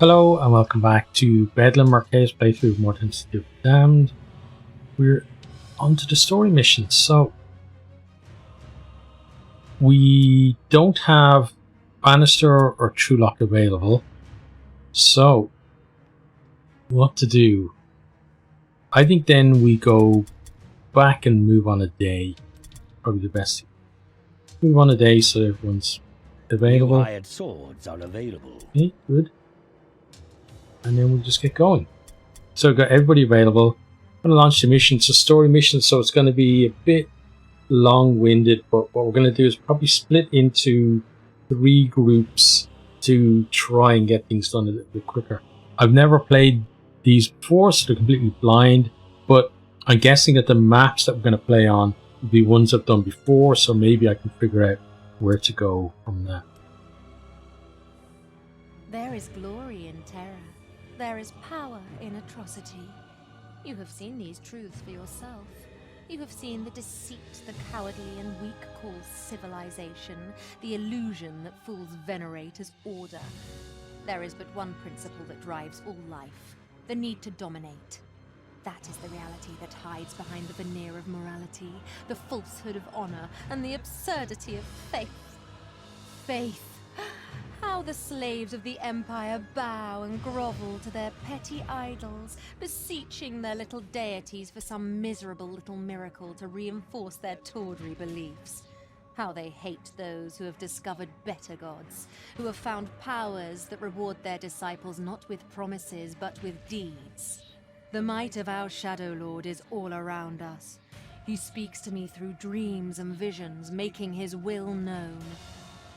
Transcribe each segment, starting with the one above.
Hello and welcome back to Bedlam, our case playthrough of Mordheim City. Damned. We're onto the story mission. So we don't have Bannister or Truelock available. So what to do? I think then we go back and move on a day. Probably the best thing. Move on a day so everyone's available. New hired swords are available. Okay, good. And then we'll just get going. So we've got everybody available. I'm going to launch the mission. It's a story mission, so it's going to be a bit long-winded, but what we're going to do is probably split into 3 groups to try and get things done a little bit quicker. I've never played these before, so they're completely blind, but I'm guessing that the maps that we're going to play on will be ones I've done before, so maybe I can figure out where to go from that. There is glory in terror. There is power in atrocity. You have seen these truths for yourself. You have seen the deceit the cowardly and weak call civilization, the illusion that fools venerate as order. There is but one principle that drives all life, the need to dominate. That is the reality that hides behind the veneer of morality, the falsehood of honor, and the absurdity of faith. Faith. How the slaves of the Empire bow and grovel to their petty idols, beseeching their little deities for some miserable little miracle to reinforce their tawdry beliefs. How they hate those who have discovered better gods, who have found powers that reward their disciples not with promises but with deeds. The might of our Shadow Lord is all around us. He speaks to me through dreams and visions, making his will known.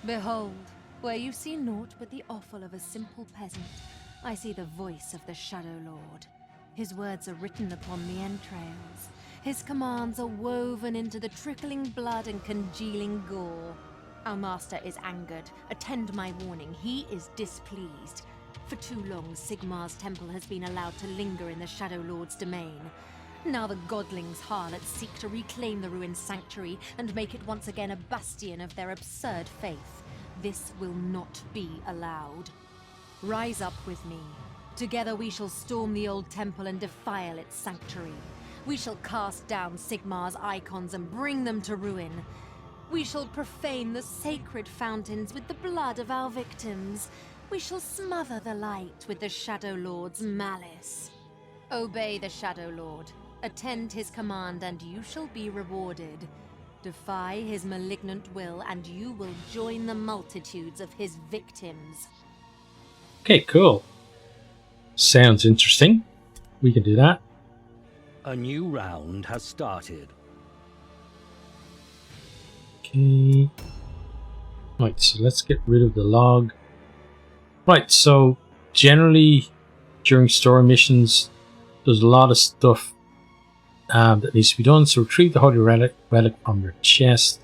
Behold, where you see naught but the offal of a simple peasant, I see the voice of the Shadow Lord. His words are written upon the entrails. His commands are woven into the trickling blood and congealing gore. Our master is angered. Attend my warning. He is displeased. For too long, Sigmar's temple has been allowed to linger in the Shadow Lord's domain. Now the godlings harlots seek to reclaim the ruined sanctuary and make it once again a bastion of their absurd faith. This will not be allowed. Rise up with me. Together we shall storm the old temple and defile its sanctuary. We shall cast down Sigmar's icons and bring them to ruin. We shall profane the sacred fountains with the blood of our victims. We shall smother the light with the Shadow Lord's malice. Obey the Shadow Lord. Attend his command and you shall be rewarded. Defy his malignant will, and you will join the multitudes of his victims. Okay, cool. Sounds interesting. We can do that. A new round has started. Okay. Right, so let's get rid of the log. Right, so generally during story missions, there's a lot of stuff that needs to be done. So retrieve the holy relic from your chest.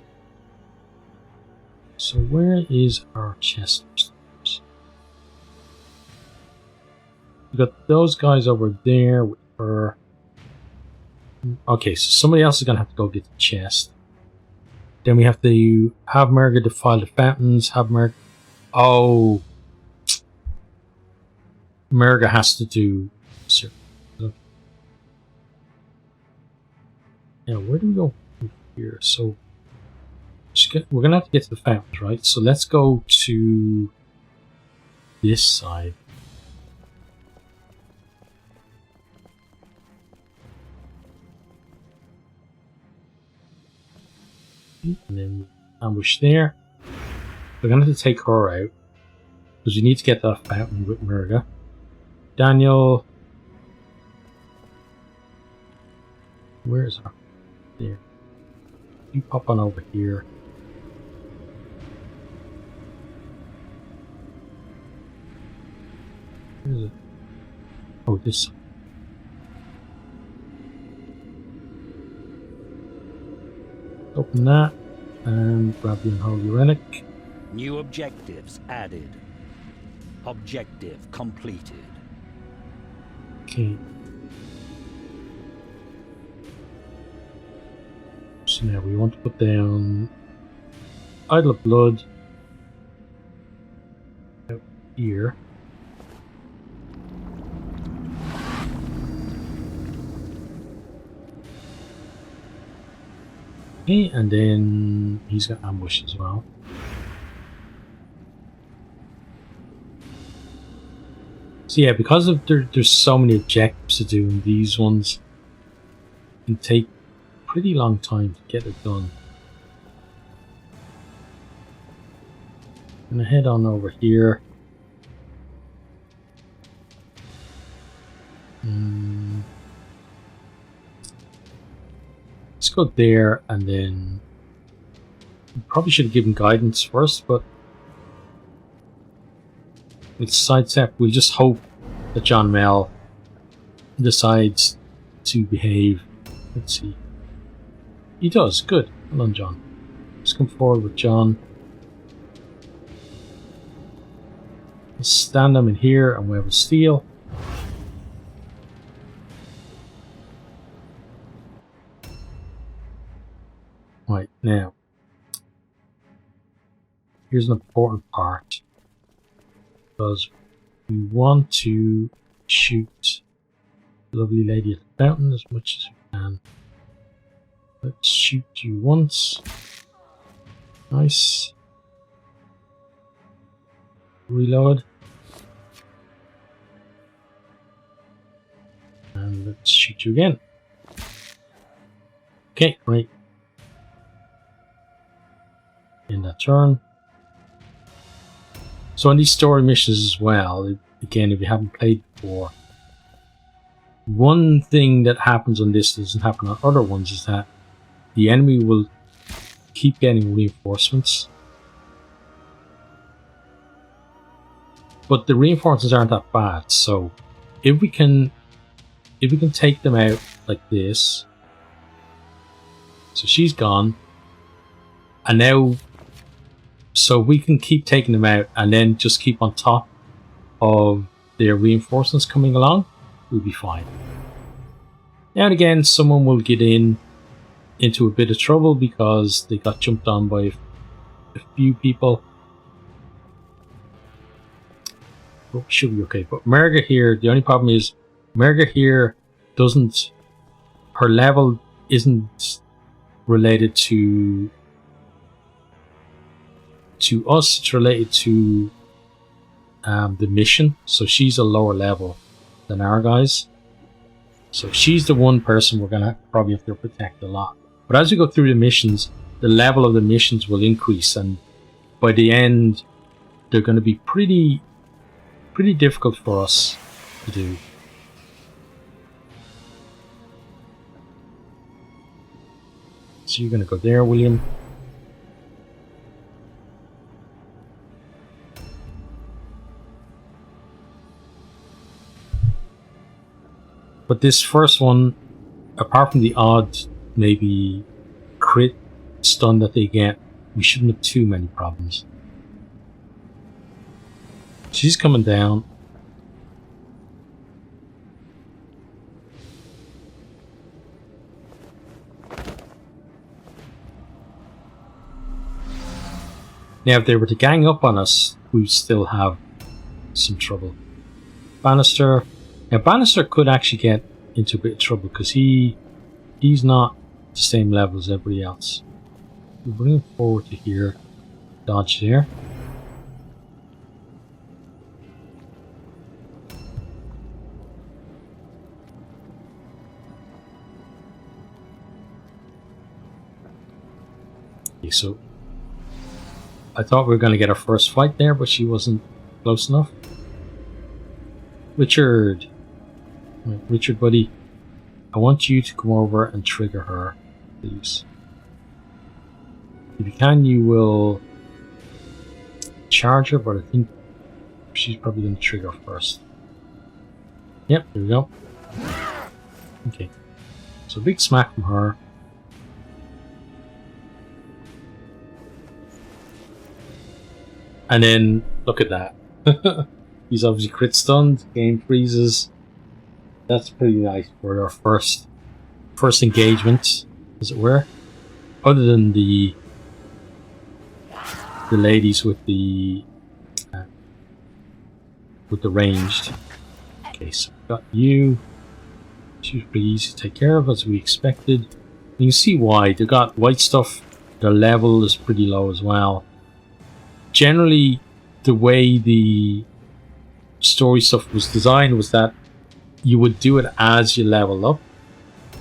So where is our chest? We got those guys over there with her. Okay, so somebody else is gonna have to go get the chest. Then we have to have Merga defile the fountains. Have Merga. Oh, Merga has to do. Now, where do we go from here? So, we're going to have to get to the fountains, right? So, let's go to this side. And then ambush there. We're going to have to take her out, because we need to get that fountain with Merga. Daniel. Where is her? There. You pop on over here. Where is it? Oh, this side. Open that and grab the unholy relic. New objectives added. Objective completed. Okay. So now we want to put down Idol of Blood out here. Okay, and then he's got ambush as well. So yeah, because of there's so many objectives to do, and these ones can take a pretty long time to get it done. I'm gonna head on over here. Let's go there, and then probably should have given guidance first, but it's sidestep. We'll just hope that John Mel decides to behave. Let's see. He does. Good. Well done, John. Let's come forward with John. Let's stand him in here and we have a steal. Right, now. Here's an important part. Because we want to shoot the lovely lady at the fountain as much as we can. Let's shoot you once. Nice. Reload. And let's shoot you again. Okay, great. In that turn. So on these story missions as well, again, if you haven't played before, one thing that happens on this that doesn't happen on other ones is that the enemy will keep getting reinforcements. But the reinforcements aren't that bad, so if we can take them out like this, so she's gone, and now so we can keep taking them out and then just keep on top of their reinforcements coming along, we'll be fine. Now and again, someone will get into a bit of trouble because they got jumped on by a few people. But should be okay. But Merga here, the only problem is Merga here doesn't, her level isn't related to us, it's related to the mission. So she's a lower level than our guys. So she's the one person we're gonna probably have to protect a lot. But as we go through the missions, the level of the missions will increase, and by the end, they're going to be pretty difficult for us to do. So you're going to go there, William. But this first one, apart from the odd maybe crit stun that they get, we shouldn't have too many problems. She's coming down. Now if they were to gang up on us, we still have some trouble. Bannister. Now Bannister could actually get into a bit of trouble because he's not the same level as everybody else. We'll bring him forward to here. Dodge there. Okay, so I thought we were going to get our first fight there, but she wasn't close enough. Richard. Right, Richard, buddy. I want you to come over and trigger her, please. If you can, you will charge her, but I think she's probably going to trigger first. Yep, there we go. Okay. So big smack from her. And then, look at that. He's obviously crit stunned, game freezes. That's pretty nice for our first engagement, as it were. Other than the ladies with the ranged. Okay, so we've got you. She was pretty easy to take care of, as we expected. You can see why. They got white stuff. Their level is pretty low as well. Generally, the way the story stuff was designed was that you would do it as you level up.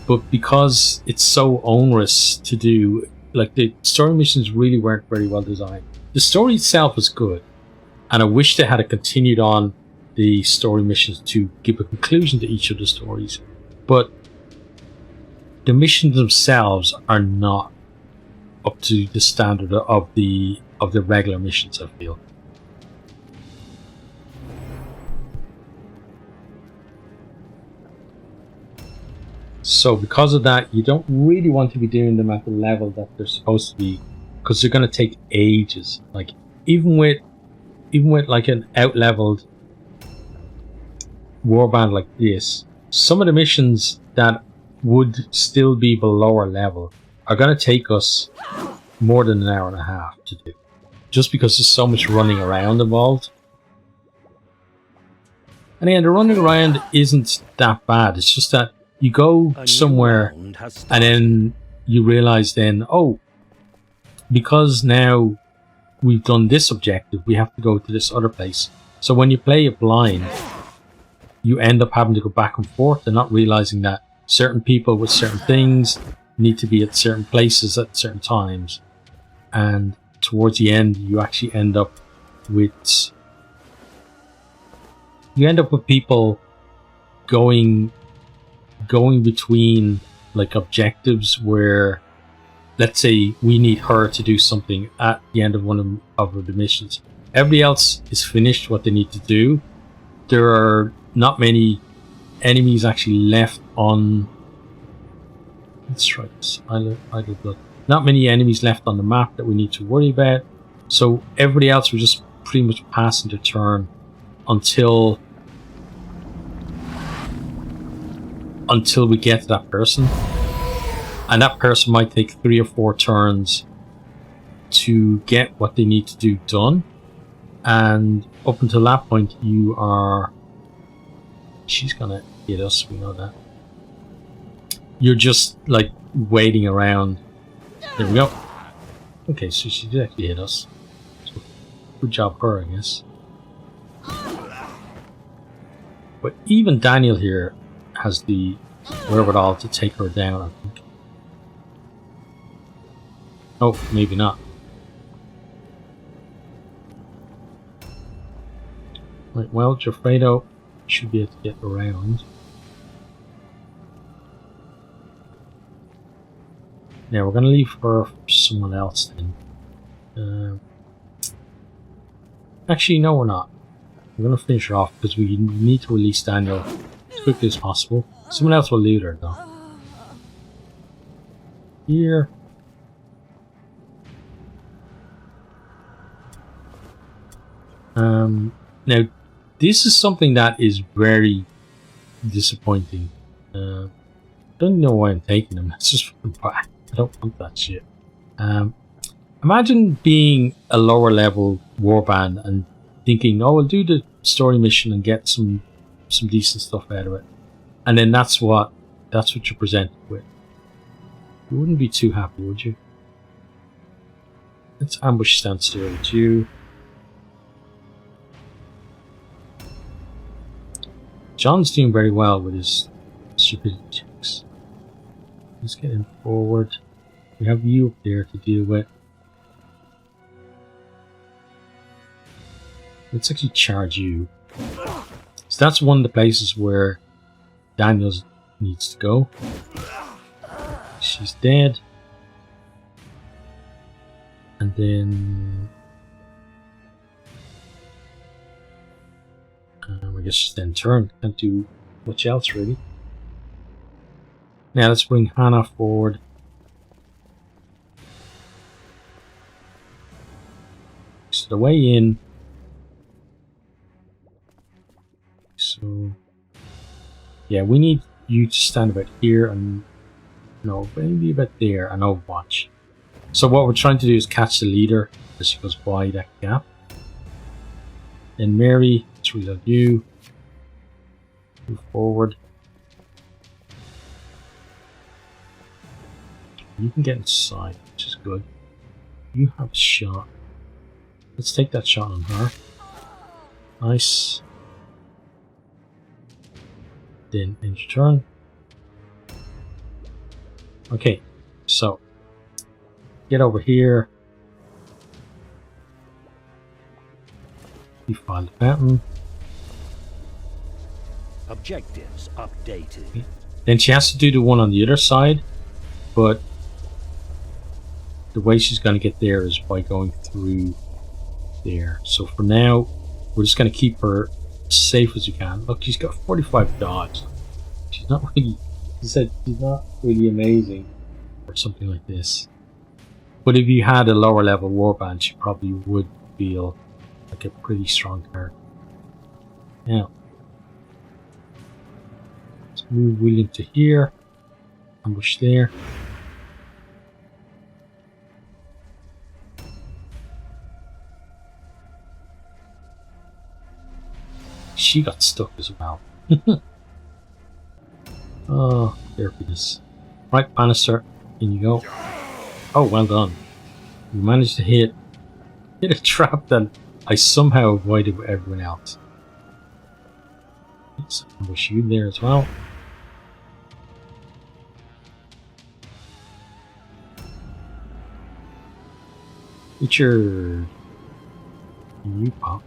But because it's so onerous to do, like the story missions really weren't very well designed. The story itself was good. And I wish they had continued on the story missions to give a conclusion to each of the stories. But the missions themselves are not up to the standard of the regular missions, I feel. So because of that, you don't really want to be doing them at the level that they're supposed to be, because they're going to take ages. Like even with like an out-leveled warband like this, some of the missions that would still be below our level are going to take us more than an hour and a half to do, just because there's so much running around involved. And again, the running around isn't that bad. It's just that you go somewhere and then you realize then, oh, because now we've done this objective, we have to go to this other place. So when you play it blind, you end up having to go back and forth and not realizing that certain people with certain things need to be at certain places at certain times. And towards the end, you actually end up with people going between like objectives where, let's say we need her to do something at the end of one of the missions. Everybody else is finished what they need to do. There are not many enemies actually left on, let's try this, idle blood. Not many enemies left on the map that we need to worry about. So everybody else will just pretty much passing their turn until we get to that person. And that person might take 3 or 4 turns to get what they need to do done. And up until that point, you are... She's gonna hit us, we know that. You're just like waiting around. There we go. Okay, so she did actually hit us. So good job her, I guess. But even Daniel here has the wherewithal to take her down, I think. Oh, maybe not. Right, well, Jafredo should be able to get around. Now we're going to leave her for someone else then. Actually, no, we're not. We're going to finish her off because we need to release Daniel as quickly as possible. Someone else will loot her though. Here. Now, this is something that is very disappointing. Don't know why I'm taking them. That's just I don't want that shit. Imagine being a lower level warband and thinking, oh, I'll do the story mission and get some decent stuff out of it, and then that's what you're presented with. You wouldn't be too happy, would you? Let's ambush standstill with you. John's doing very well with his stupidity checks. Let's get him forward. We have you up there to deal with. Let's actually charge you. So that's one of the places where Daniels needs to go. She's dead. And then... I guess just then turn. Can't do much else really. Now let's bring Hannah forward. So the way in. So yeah, we need you to stand about here and no, maybe about there and overwatch. So what we're trying to do is catch the leader as she goes by that gap. Then Mary, let's reload you. Move forward. You can get inside, which is good. You have a shot. Let's take that shot on her. Nice. Then end your turn. Okay, so get over here. Defile the fountain. Objectives updated. Okay. Then she has to do the one on the other side, but the way she's going to get there is by going through there. So for now, we're just going to keep her safe as we can. Look, she's got 45 dodge. She's not really, he said, she's not really amazing or something like this. But if you had a lower level warband, she probably would feel like a pretty strong character. Now, let's move William to here. Ambush there. She got stuck as well. Oh, there it is. Right, Bannister, in you go. Oh, well done. You managed to hit a trap that I somehow avoided with everyone else. Let's ambush you there as well. It's your... You pop.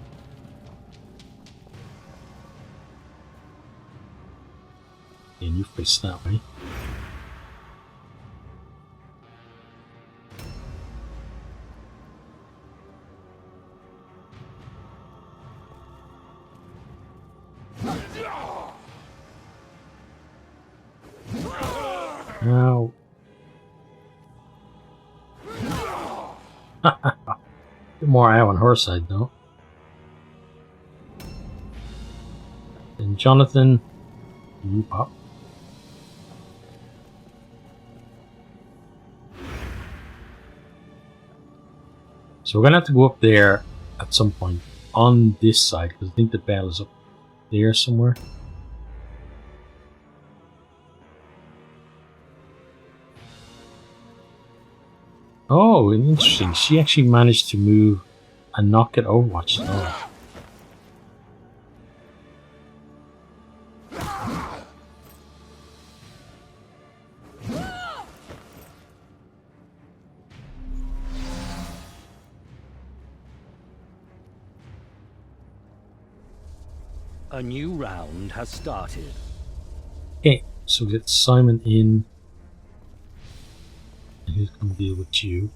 And you face that way. Now, bit more out on her side though. And Jonathan, you pop. So we're gonna have to go up there at some point on this side because I think the bell is up there somewhere. Oh, interesting. She actually managed to move and not get Overwatch at all. A new round has started. Okay, so we get Simon in. And who's going to deal with you?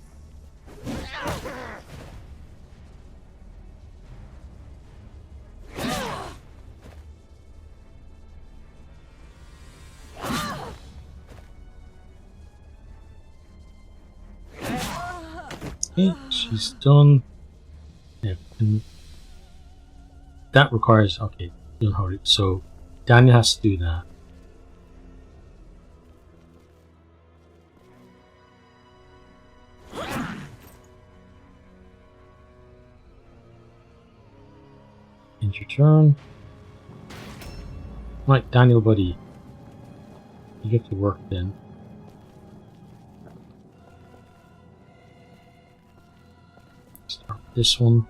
Okay, she's done. Yeah, and that requires, okay, don't hurry. So Daniel has to do that. End your turn. Right, Daniel, buddy. You get to work then. Start with this one.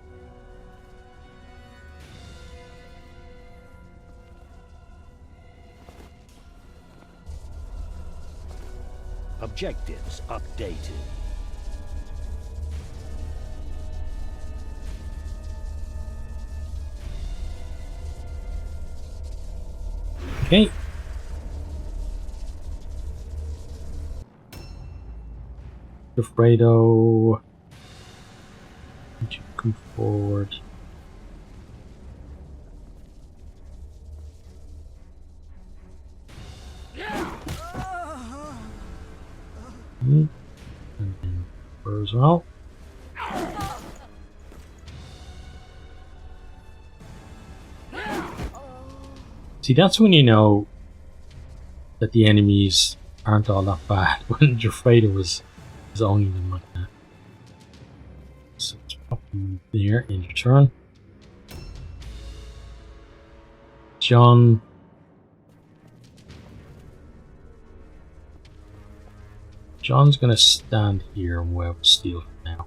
Objectives updated. Okay. Fredo, would you come forward? And then her as well. See, that's when you know that the enemies aren't all that bad. When Fredo was owning them like that. So let's pop you there, end your turn. John's gonna stand here and we'll steal for now.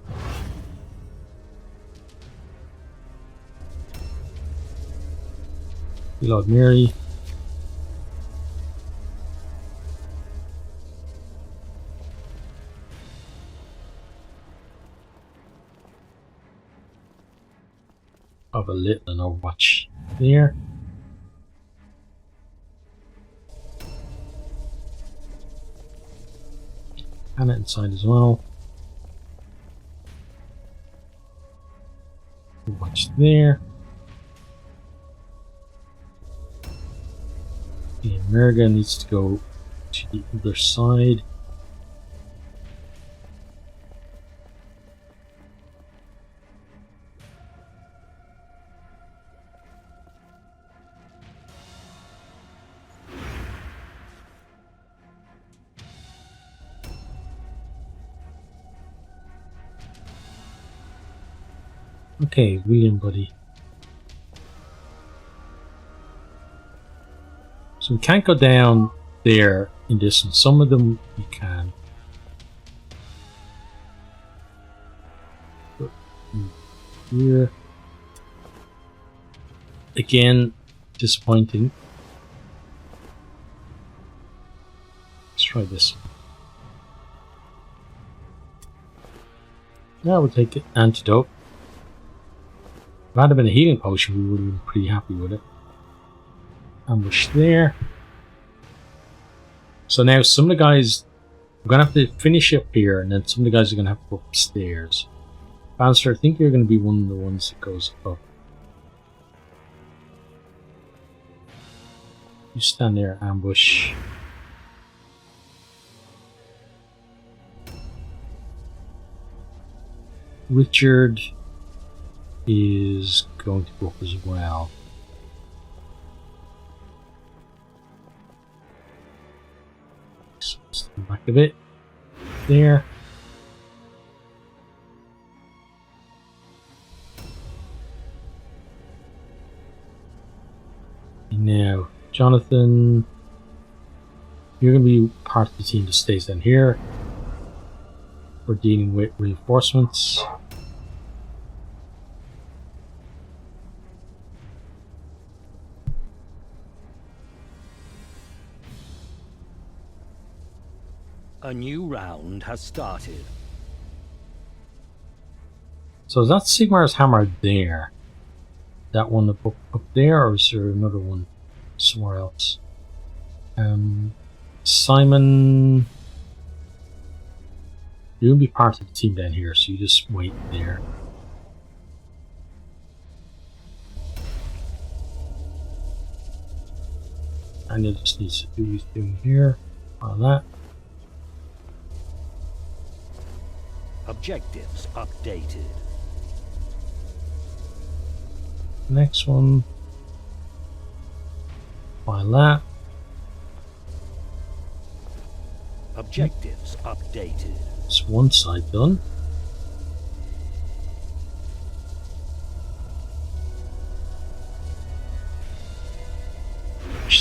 Reload Mary. Of a little an Overwatch there. Hannah inside as well. Watch there. The America needs to go to the other side. Okay, William, buddy. So we can't go down there in this one. Some of them we can. But here. Again, disappointing. Let's try this. Now we'll take the antidote. If it had been a healing potion, we would have been pretty happy with it. Ambush there. So now some of the guys, we're going to have to finish up here, and then some of the guys are going to have to go upstairs. Bannister, I think you're going to be one of the ones that goes up. You stand there, ambush. Richard is going to go up as well. So stand back a bit. There. Now, Jonathan, you're going to be part of the team that stays down here. We're dealing with reinforcements. A new round has started. So is that Sigmar's hammer there? That one up there, or is there another one somewhere else? Simon, you'll be part of the team down here, so you just wait there. And you just need to do his thing here, on that. Objectives updated. Next one. File that. Objectives updated. It's one side done.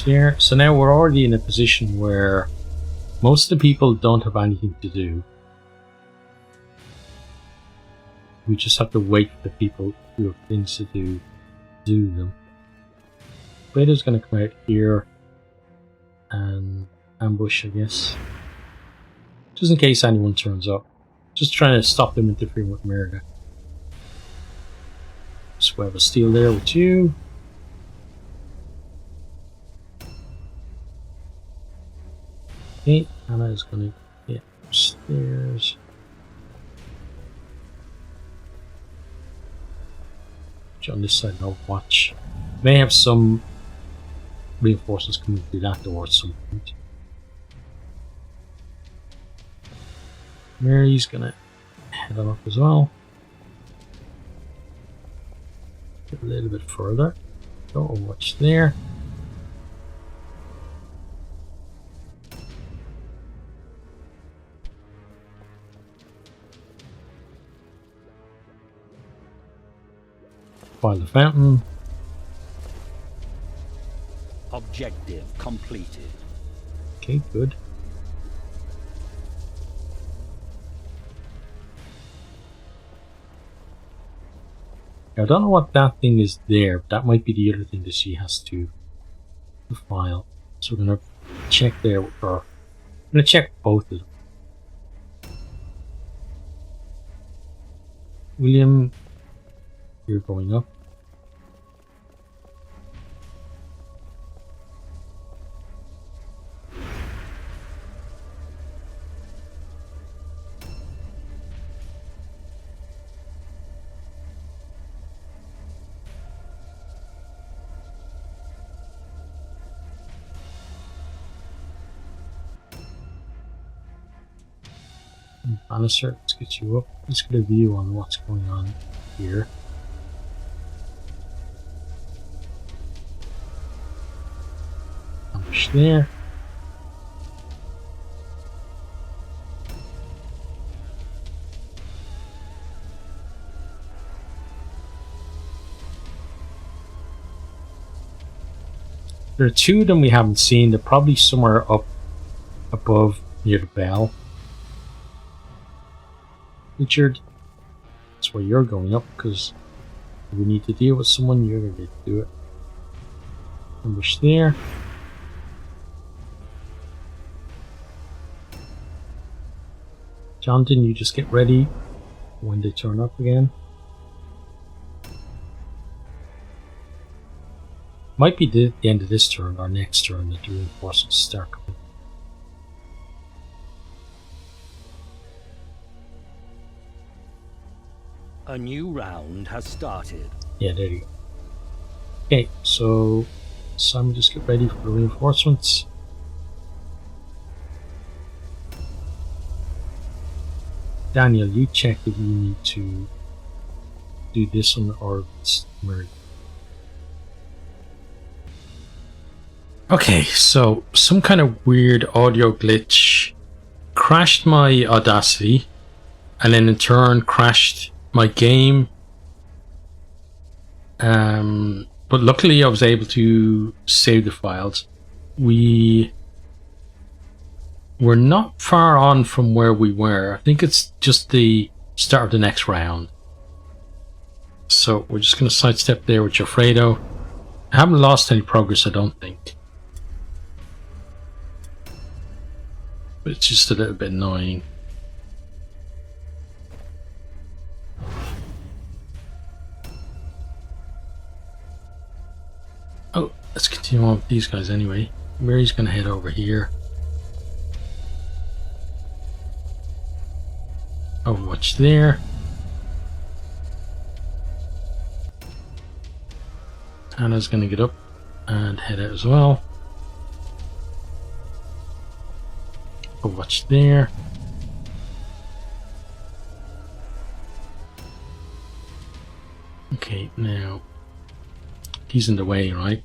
There. So now we're already in a position where most of the people don't have anything to do. We just have to wait for the people who have things to do them. Vader's going to come out here and ambush, I guess. Just in case anyone turns up. Just trying to stop them interfering with America. So we have a steal there with you. Okay, Anna is going to get upstairs. On this side, no watch. May have some reinforcements coming through that door at some point. Mary's gonna head on up as well. Get a little bit further. Go watch there. Fire the fountain. Objective completed. Okay, good. Now, I don't know what that thing is there, but that might be the other thing that she has to file. So we're going to check there with her. I'm going to check both of them. William, you're going up. Bannister, let's get you up. Let's get a view on what's going on here. Ambush there. There are two of them we haven't seen. They're probably somewhere up above near the bell. Richard, that's where you're going up, because if we need to deal with someone, you're going to do it. Ambush there. Jonathan, you just get ready when they turn up again. Might be the end of this turn or next turn that the reinforcements start coming. A new round has started. Yeah, there you go. Okay, so Simon, just get ready for the reinforcements. Daniel, you check if you need to do this one or it's merged. Okay, so some kind of weird audio glitch crashed my Audacity and then in turn crashed my game. But luckily I was able to save the files. We were not far on from where we were. I think it's just the start of the next round. So we're just going to sidestep there with Jofredo. I haven't lost any progress, I don't think. But it's just a little bit annoying. Oh, let's continue on with these guys anyway. Mary's going to head over here. Overwatch there. Anna's going to get up and head out as well. Overwatch there. Okay, now he's in the way, right?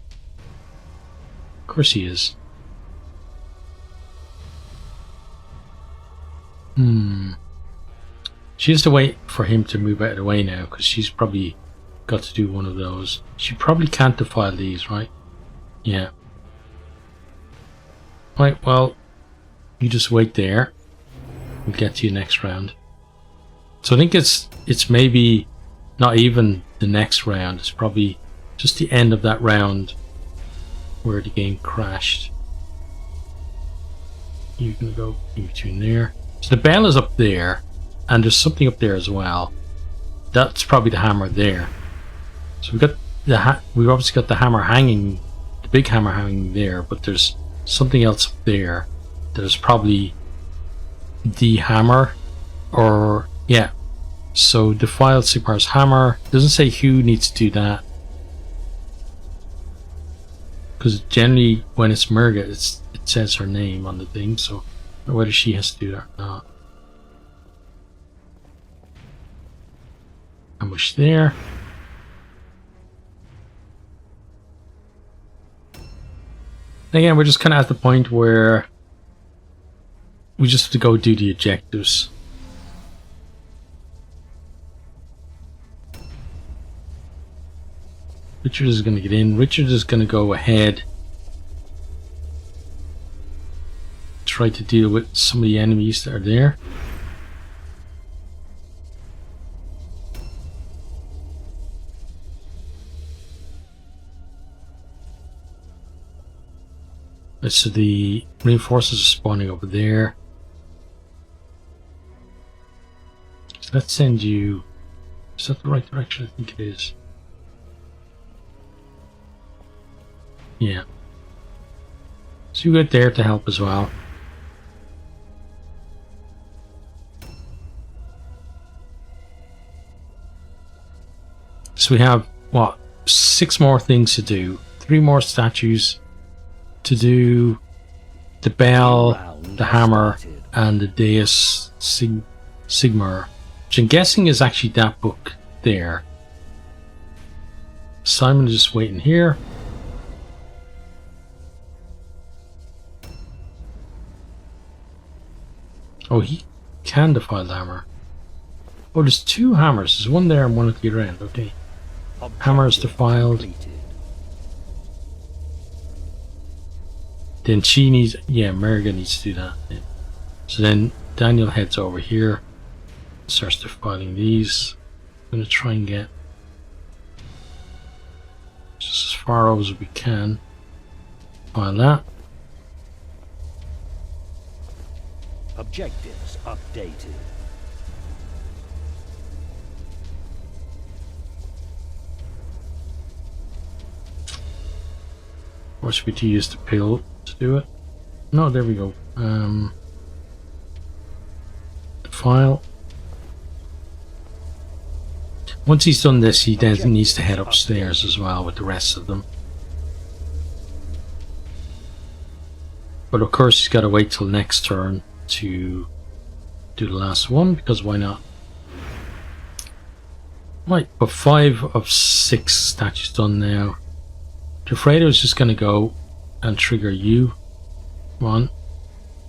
Of course he is. She has to wait for him to move out of the way now, because she's probably got to do one of those. She probably can't defile these, right? Yeah. Right, well, you just wait there. We'll get to you next round. So I think it's maybe not even the next round. It's probably just the end of that round where the game crashed. You can go in between there. So the bell is up there, and there's something up there as well. That's probably the hammer there. So we've got we've obviously got the hammer hanging, the big hammer hanging there, but there's something else up there that is probably the hammer, or yeah. So defile Sigmar's hammer. Doesn't say who needs to do that, because generally when it's Merga, it says her name on the thing. So I don't know whether she has to do that or not. Ambush there. And again, we're just kind of at the point where we just have to go do the objectives. Richard is going to get in. Richard is going to go ahead, try to deal with some of the enemies that are there. So the reinforcers are spawning over there. So let's send you... Is that the right direction? I think it is. Yeah. So you get there to help as well. So we have, what, 6 more things to do. 3 more statues to do. The bell, the hammer, and the Deus Sigmar. Which I'm guessing is actually that book there. Simon is just waiting here. Oh, he can defile the hammer. Oh, there's 2 hammers. There's one there and one at the other end. Okay. Hammer is defiled. Then she needs... Yeah, Merga needs to do that. Yeah. So then Daniel heads over here. Starts defiling these. I'm going to try and get just as far over as we can. File that. Objectives updated. Or should we to use the pill to do it? No, there we go. File. Once he's done this, he then needs to head upstairs as well with the rest of them. But of course, he's got to wait till next turn to do the last one, because why not? Right, but 5 of 6 statues done now. Jafredo is just going to go and trigger you. Come on.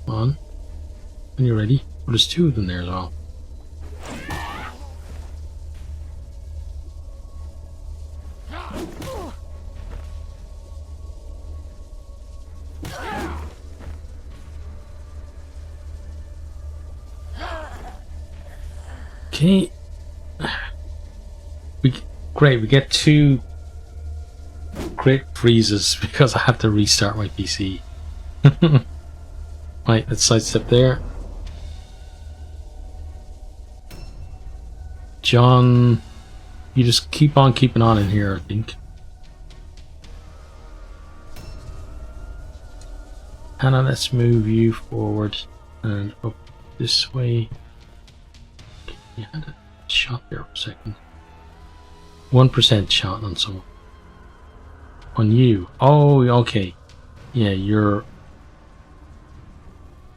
Come on. When you're ready. Well, there's 2 of them there as well. Okay. Great, we get 2 great freezes because I have to restart my PC. Right, let's sidestep there. John, you just keep on keeping on in here, I think. Hannah, let's move you forward and up this way. You had a shot there for a second. 1% shot on someone. On you. Oh, okay. Yeah, you're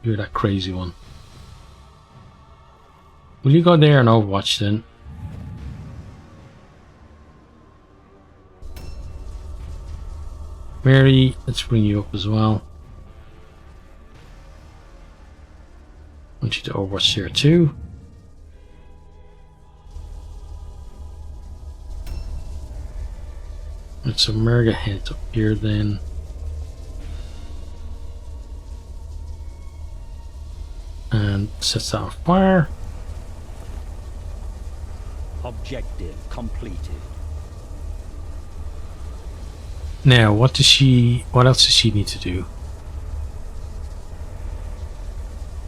that crazy one. Will you go there and Overwatch then? Mary, let's bring you up as well. I want you to Overwatch here too. Let's so Merga heads up here then. And sets that on fire. Objective completed. Now, what else does she need to do?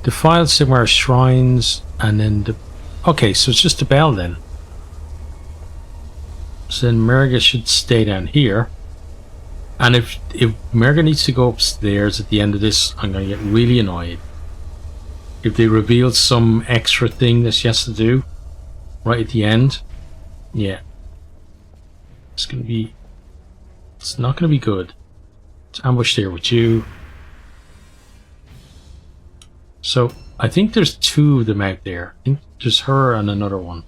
Defile Sigmar shrines, and then the... Okay, so it's just the bell then. So then Merga should stay down here. And if Merga needs to go upstairs at the end of this, I'm going to get really annoyed. If they reveal some extra thing that she has to do right at the end, yeah. It's not going to be good. It's ambush there with you. So I think there's 2 of them out there. I think there's her and another one.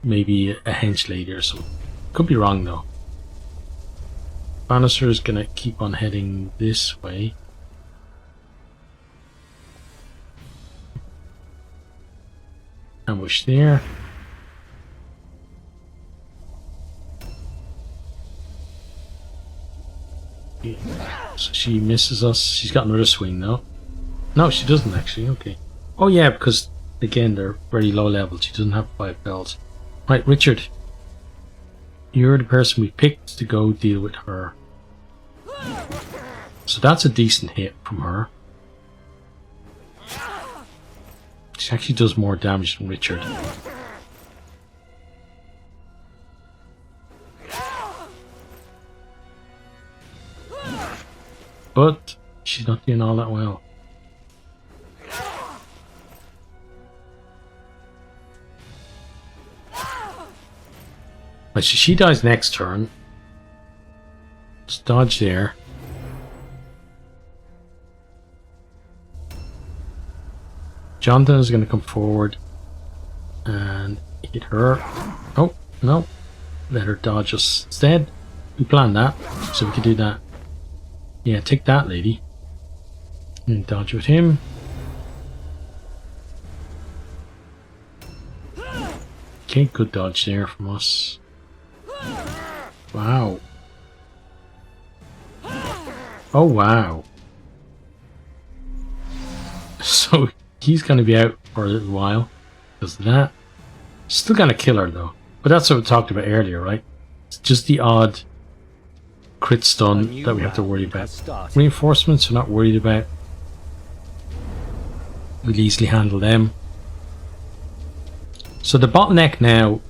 Maybe a hench lady or something. Could be wrong though. Bannister is going to keep on heading this way. Ambush there. Yeah. So she misses us. She's got another swing though. No, she doesn't actually. Okay. Oh yeah, because again they're very low level. She doesn't have 5 bells. Right, Richard. You're the person we picked to go deal with her. So that's a decent hit from her. She actually does more damage than Richard. But she's not doing all that well. But she dies next turn. Just dodge there. Jonathan is going to come forward and hit her. Oh, no. Let her dodge us instead. We planned that, so we can do that. Yeah, take that, lady. And dodge with him. Okay, good dodge there from us. Wow. Oh, wow. So he's going to be out for a little while because of that. Still going to kill her though. But that's what we talked about earlier, right? It's just the odd crit stun that we have to worry about. Reinforcements we're not worried about. We'll easily handle them. So the bottleneck now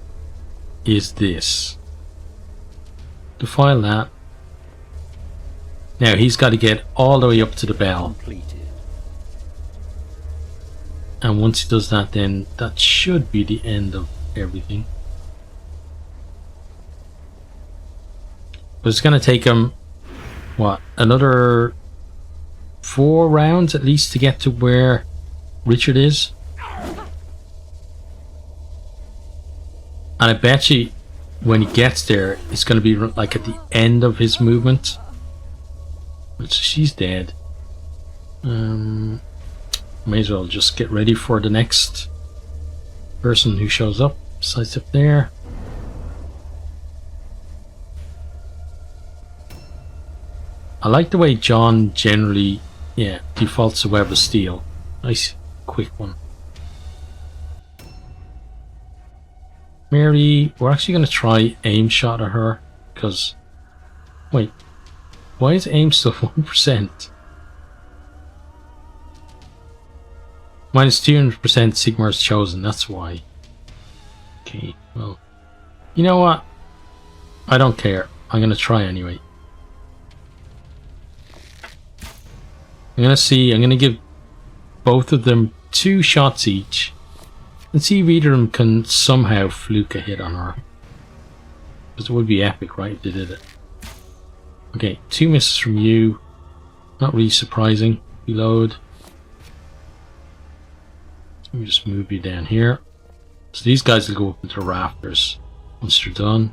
is this. Defile that. Now he's got to get all the way up to the bell. And once he does that, then that should be the end of everything. But it's going to take him, what, another 4 rounds at least to get to where Richard is. And I bet you when he gets there, it's going to be like at the end of his movement. But she's dead. May as well just get ready for the next person who shows up. Sights up there. I like the way John generally, defaults to Web of Steel. Nice, quick one. Mary, we're actually going to try aim shot at her, because... Wait, why is aim still 1%? Minus 200% Sigmar is chosen, that's why. Okay, well... You know what? I don't care. I'm going to try anyway. I'm going to see, I'm going to give both of them 2 shots each. And see if either of them can somehow fluke a hit on her. Because it would be epic, right, if they did it. Okay, 2 misses from you. Not really surprising. Reload. Let me just move you down here. So these guys will go up into rafters once they're done.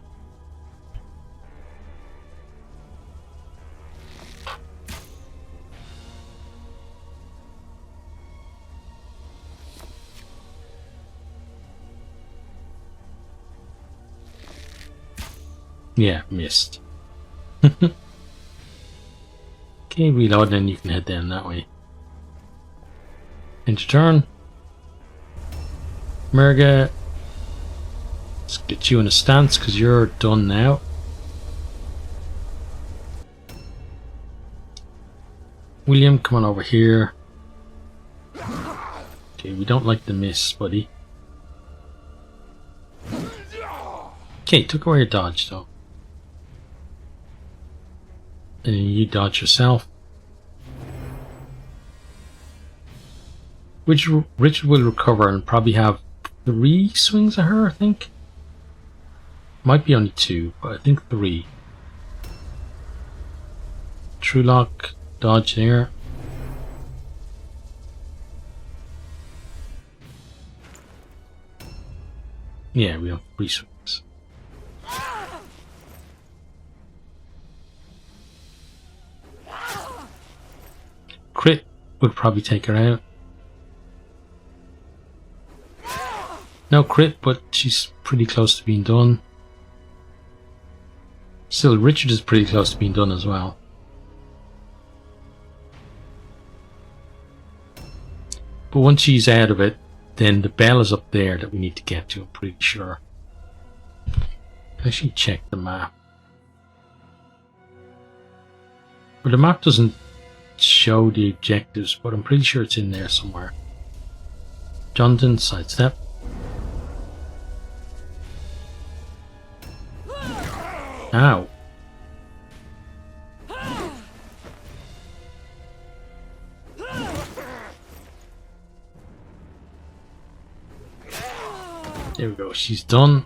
Yeah, missed. Okay, reload, and you can head down that way. End your turn. Merga, let's get you in a stance because you're done now. William, come on over here. Okay, we don't like the miss, buddy. Okay, took away your dodge though. And then you dodge yourself. Which Richard will recover and probably have 3 swings at her, I think. Might be only 2, but I think 3. True lock, dodge there. Yeah, we have 3 swings. Crit would probably take her out. No crit, but she's pretty close to being done. Still, Richard is pretty close to being done as well. But once she's out of it, then the bell is up there that we need to get to, I'm pretty sure. I should check the map. But the map doesn't show the objectives, but I'm pretty sure it's in there somewhere. Jonathan, sidestep. Ow. There we go, she's done.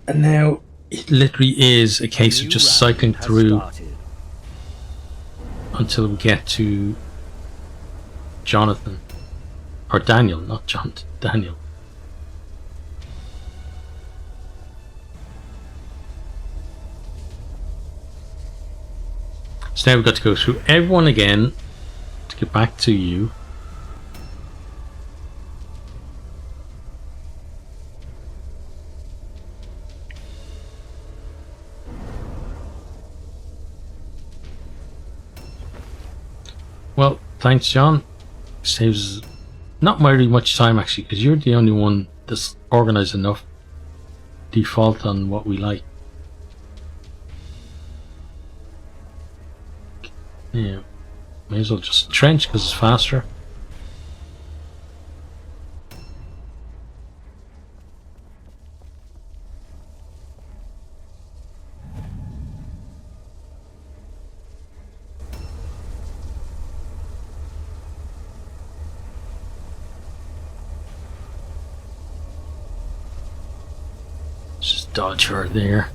And now it literally is a case of just cycling through until we get to Jonathan. Or Daniel, not Jonathan, Daniel. So now we've got to go through everyone again to get back to you. Well, thanks, John. Saves not very much time actually, because you're the only one that's organized enough. Default on what we like. Yeah, may as well just trench because it's faster. Just dodge her there.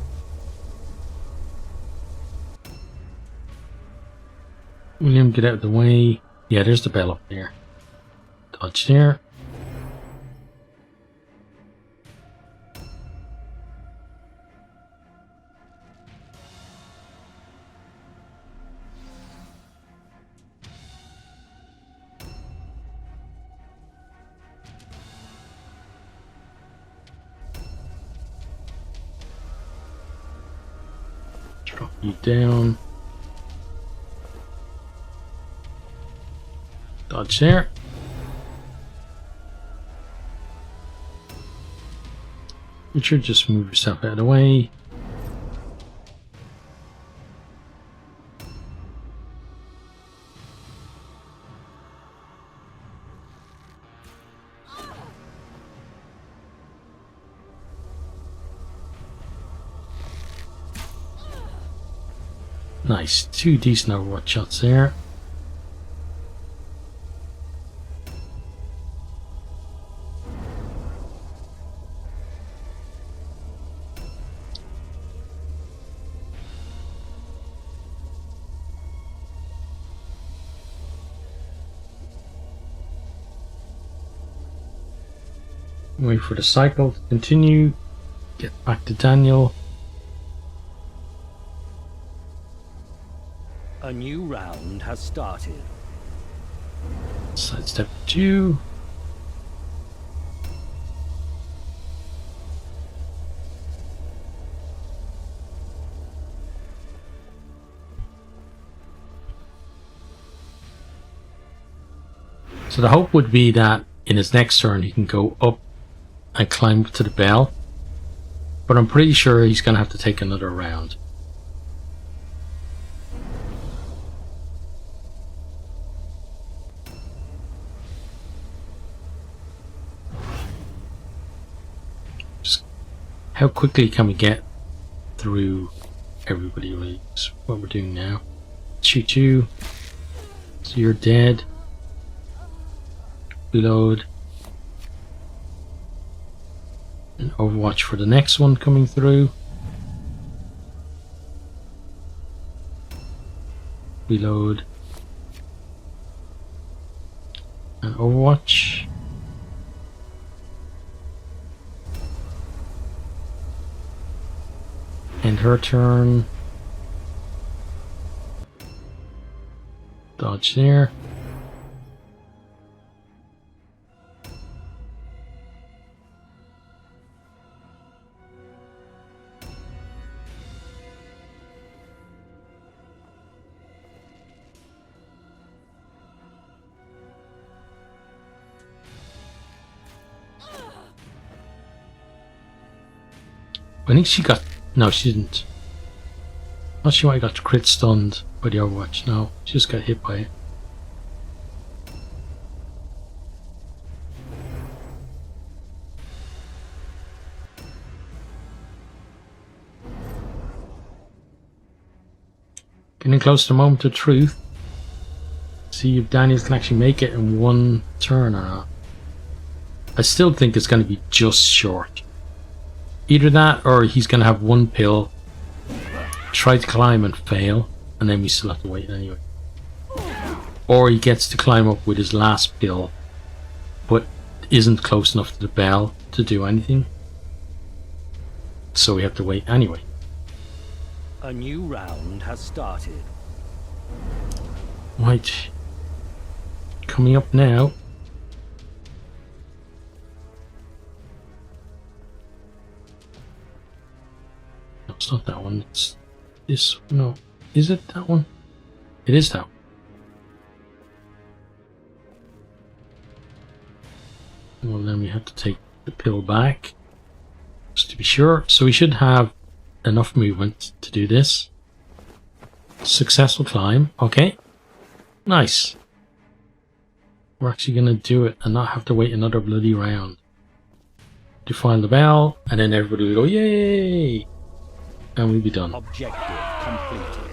William, get out of the way. Yeah, there's the bell up there. Dodge there. Drop you down. Dodge there. Richard, just move yourself out of the way. Nice, 2 decent overwatch shots there. Wait for the cycle to continue. Get back to Daniel. A new round has started. Sidestep 2. So the hope would be that in his next turn he can go up and climb to the bell, but I'm pretty sure he's going to have to take another round. Just how quickly can we get through everybody? Really, is what we're doing now. Shoot you. So you're dead. Reload. And Overwatch for the next one coming through. Reload. And Overwatch. End her turn. Dodge there. I think she got No, she didn't. Not sure why I got crit stunned by the Overwatch. No, she just got hit by it. Getting close to the moment of truth. See if Daniels can actually make it in one turn or not. I still think it's going to be just short. Either that or he's going to have one pill, try to climb and fail, and then we still have to wait anyway. Or he gets to climb up with his last pill, but isn't close enough to the bell to do anything. So we have to wait anyway. A new round has started. Right. Coming up now. No, it's not that one. It's this. No. Is it that one? It is that one. Well, then we have to take the pill back. Just to be sure. So we should have enough movement to do this. Successful climb. Okay. Nice. We're actually going to do it and not have to wait another bloody round. Define the bell, and then everybody will go, yay! And we'll be done. Objective completed.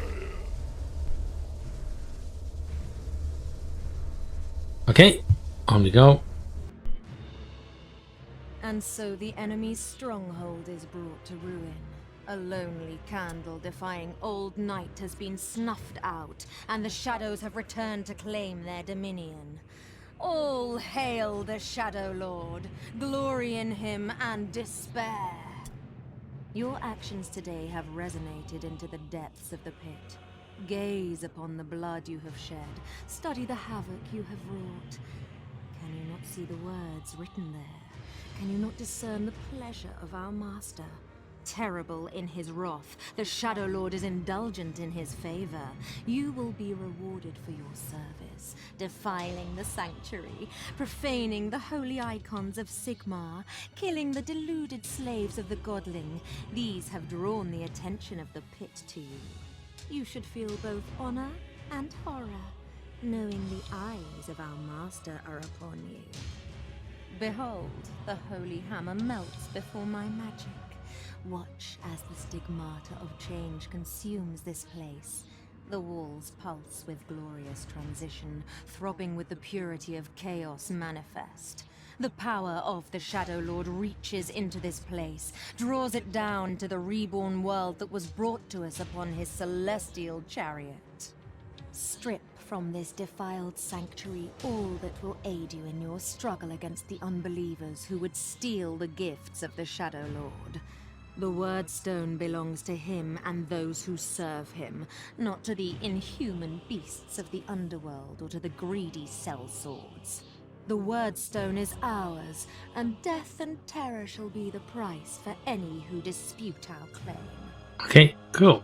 Okay, on we go. And so the enemy's stronghold is brought to ruin. A lonely candle defying old night has been snuffed out, and the shadows have returned to claim their dominion. All hail the Shadow Lord, glory in him and despair. Your actions today have resonated into the depths of the pit. Gaze upon the blood you have shed, study the havoc you have wrought. Can you not see the words written there? Can you not discern the pleasure of our master? Terrible in his wrath, the Shadow Lord is indulgent in his favor. You will be rewarded for your service, defiling the sanctuary, profaning the holy icons of Sigmar, killing the deluded slaves of the Godling. These have drawn the attention of the pit to you. You should feel both honor and horror, knowing the eyes of our master are upon you. Behold, the holy hammer melts before my magic. Watch as the stigmata of change consumes this place. The walls pulse with glorious transition, throbbing with the purity of chaos manifest. The power of the Shadow Lord reaches into this place, draws it down to the reborn world that was brought to us upon his celestial chariot. Strip from this defiled sanctuary all that will aid you in your struggle against the unbelievers who would steal the gifts of the Shadow Lord. The Wordstone belongs to him and those who serve him, not to the inhuman beasts of the underworld or to the greedy sellswords. The Wordstone is ours, and death and terror shall be the price for any who dispute our claim. Okay, cool.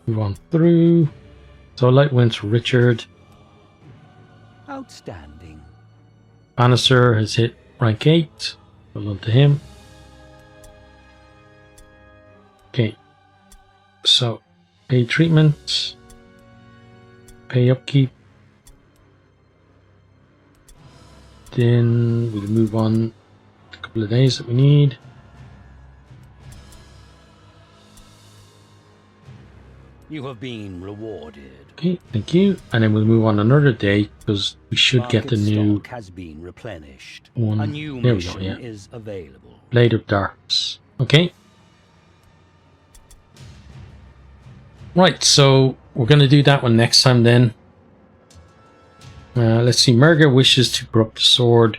Move on through. So light went to Richard. Outstanding. Bannister has hit rank 8. Well done to him. Okay. So, pay treatment. Pay upkeep. Then we'll move on a couple of days that we need. You have been rewarded. Okay, thank you. And then we'll move on another day because we should get the new stock has been replenished. one. A new There we go, mission yeah. is available. Blade of Darkness. Okay. Right, so we're going to do that one next time then. Let's see. Merga wishes to corrupt the sword.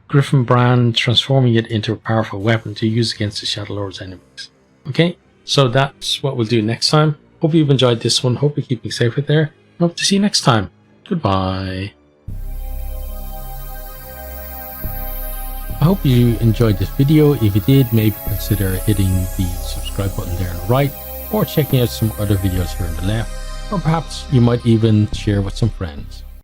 Griffin Brand, transforming it into a powerful weapon to use against the Shadow Lord's enemies. Okay, so that's what we'll do next time. Hope you've enjoyed this one. Hope you're keeping safe out there. And hope to see you next time. Goodbye. I hope you enjoyed this video. If you did, maybe consider hitting the subscribe button there on the right, or checking out some other videos here on the left, or perhaps you might even share with some friends.